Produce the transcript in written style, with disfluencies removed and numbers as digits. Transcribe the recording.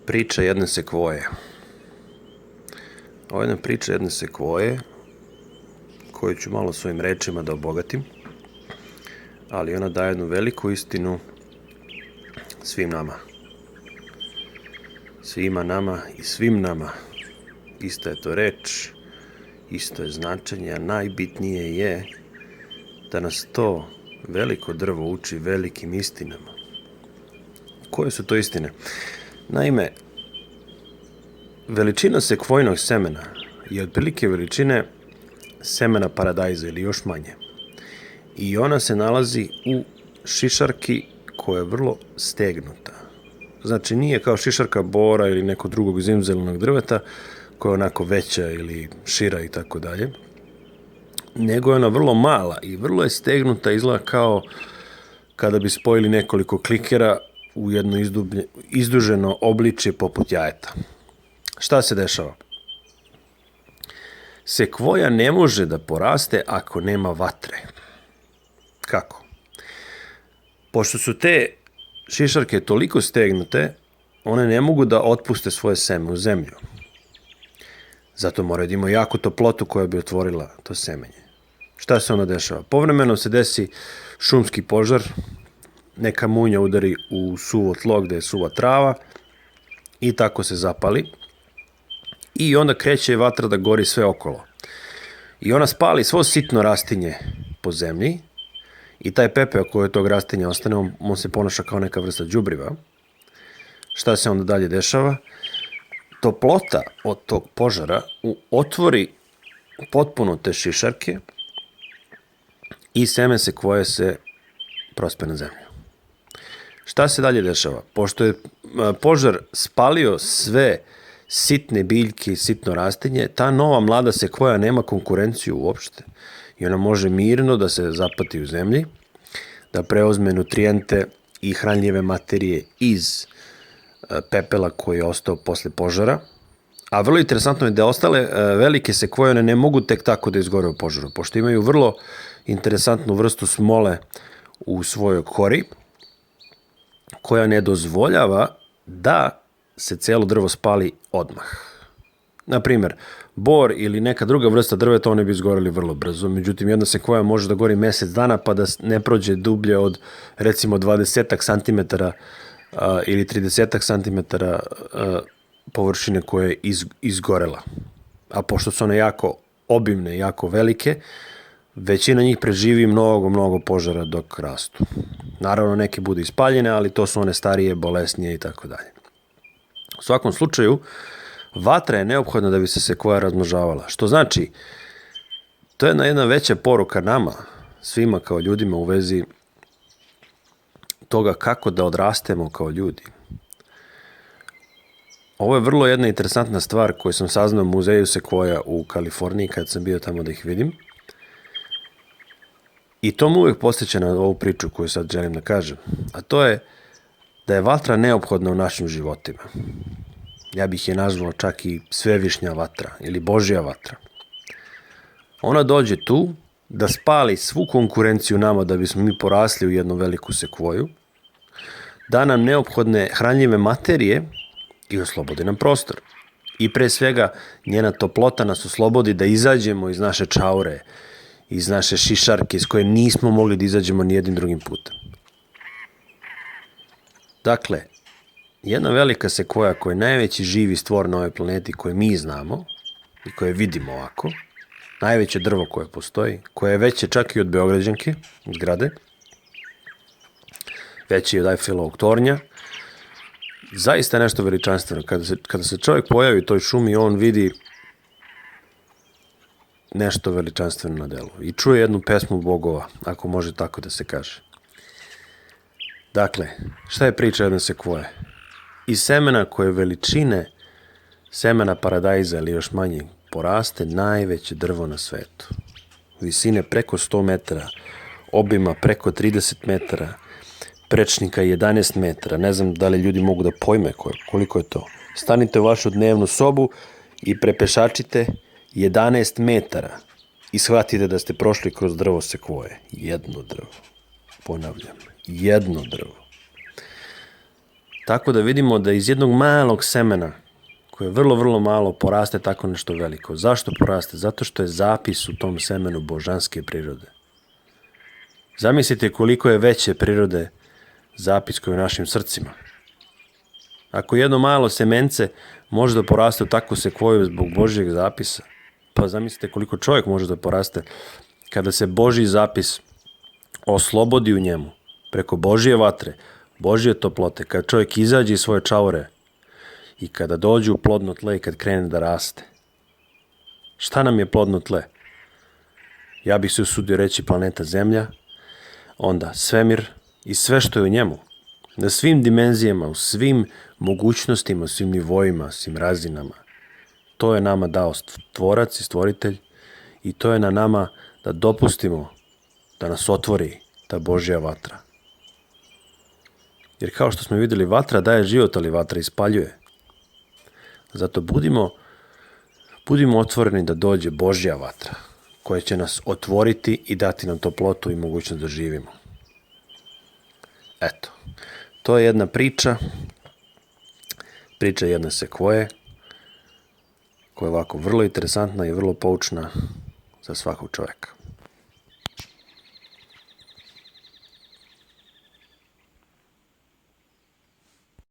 Priča jedne sekvoje. Ovo je jedna priča jedne sekvoje koju ću malo svojim rečima da obogatim, ali ona daje jednu veliku istinu svim nama. Svima nama i svim nama. Ista je to reč, isto je značenje, a najbitnije je da nas to veliko drvo uči velikim istinama. Koje su to istine? Naime, veličina sekvojnog semena je otprilike veličine semena paradajza ili još manje. I ona se nalazi u šišarki koja je vrlo stegnuta. Znači nije kao šišarka bora ili nekog drugog zimzelenog drveta koja je onako veća ili šira i tako dalje. Nego je ona vrlo mala i vrlo je stegnuta, izgleda kao kada bi spojili nekoliko klikera u jedno izduženo obličje poput jajeta. Šta se dešava? Sekvoja ne može da poraste ako nema vatre. Kako? Pošto su te šišarke toliko stegnute, one ne mogu da otpuste svoje seme u zemlju. Zato moraju da imaju jaku toplotu koja bi otvorila to semenje. Šta se onda dešava? Povremeno se desi šumski požar, neka munja udari u suvo tlo gde je suva trava i tako se zapali. I onda kreće vatra da gori sve okolo. I ona spali svo sitno rastinje po zemlji i taj pepeo koji od tog rastinja ostane, on se ponaša kao neka vrsta đubriva. Šta se onda dalje dešava? Toplota od tog požara otvori potpuno te šišarke i seme sekvoje se prospe na zemlju. Šta se dalje dešava? Pošto je požar spalio sve sitne biljke i sitno rastinje, ta nova mlada sekvoja nema konkurenciju uopšte i ona može mirno da se zapati u zemlji, da preuzme nutrijente i hranljive materije iz pepela koji je ostao posle požara. A vrlo interesantno je da ostale velike sekvoje one ne mogu tek tako da izgore u požaru, pošto imaju vrlo interesantnu vrstu smole u svojoj kori, koja ne dozvoljava da se cijelo drvo spali odmah. Naprimer, bor ili neka druga vrsta drveta, one bi izgoreli vrlo brzo, međutim jedna sekvoja može da gori mesec dana pa da ne prođe dublje od recimo 20 cm ili 30 cm površine koje je izgorela. A pošto su one jako obimne, jako velike, većina njih preživi mnogo požara dok rastu. Naravno, neke budu ispaljene, ali to su one starije, bolesnije i tako dalje. U svakom slučaju, vatra je neophodna da bi se sekvoja razmnožavala. Što znači, to je jedna veća poruka nama, svima kao ljudima u vezi toga kako da odrastemo kao ljudi. Ovo je vrlo jedna interesantna stvar koju sam saznao u muzeju sekvoja u Kaliforniji kad sam bio tamo da ih vidim. I to mu uvijek podsjeća na ovu priču koju sad želim da kažem. A to je da je vatra neophodna u našim životima. Ja bih je nazvao čak i svevišnja vatra ili Božja vatra. Ona dođe tu da spali svu konkurenciju nama da bismo mi porasli u jednu veliku sekvoju, da nam neophodne hranljive materije i oslobodi nam prostor. I pre svega njena toplota nas oslobodi da izađemo iz naše čaure, iz naše šišarke iz koje nismo mogli da izađemo nijednim drugim putem. Dakle, jedna velika sekvoja koja je najveći živi stvor na ovoj planeti koje mi znamo i koje vidimo ovako, najveće drvo koje postoji, koje je veće čak i od Beograđanke, zgrade, veće i od Eiffelovog tornja, zaista nešto veličanstveno. Kada se čovjek pojavi u toj šumi, on vidi nešto veličanstveno na delu i čuje jednu pesmu bogova, ako može tako da se kaže. Dakle, šta je priča jedne sekvoje? Iz semena koje veličine semena paradajza ili još manje poraste najveće drvo na svetu. Visine preko 100 metara, obima preko 30 metara, prečnika 11 metara. Ne znam da li ljudi mogu da pojme koliko je to. Stanite u vašu dnevnu sobu i prepešačite 11 metara i shvatite da ste prošli kroz drvo sekvoje. Jedno drvo. Ponavljam, jedno drvo. Tako da vidimo da iz jednog malog semena, koje je vrlo, vrlo malo, poraste tako nešto veliko. Zašto poraste? Zato što je zapis u tom semenu božanske prirode. Zamislite koliko je veće prirode zapis koji je u našim srcima. Ako jedno malo semence može da poraste u takvu sekvoju zbog Božjeg zapisa, pa zamislite koliko čovjek može da poraste kada se Božji zapis oslobodi u njemu, preko Božje vatre, Božje toplote, kada čovjek izađe iz svoje čaure i kada dođe u plodno tle i kad krene da raste. Šta nam je plodno tle? Ja bih se usudio reći planeta Zemlja, onda svemir i sve što je u njemu. Na svim dimenzijama, u svim mogućnostima, u svim nivoima, svim razinama. To je nama dao Tvorac i Stvoritelj i to je na nama da dopustimo da nas otvori ta Božja vatra. Jer kao što smo vidjeli, vatra daje život, ali vatra ispaljuje. Zato budimo otvoreni da dođe Božja vatra, koja će nas otvoriti i dati nam toplotu i mogućnost da živimo. Eto, to je jedna priča jedne sekvoje, koja je ovako vrlo interesantna i vrlo poučna za svakog čovjeka.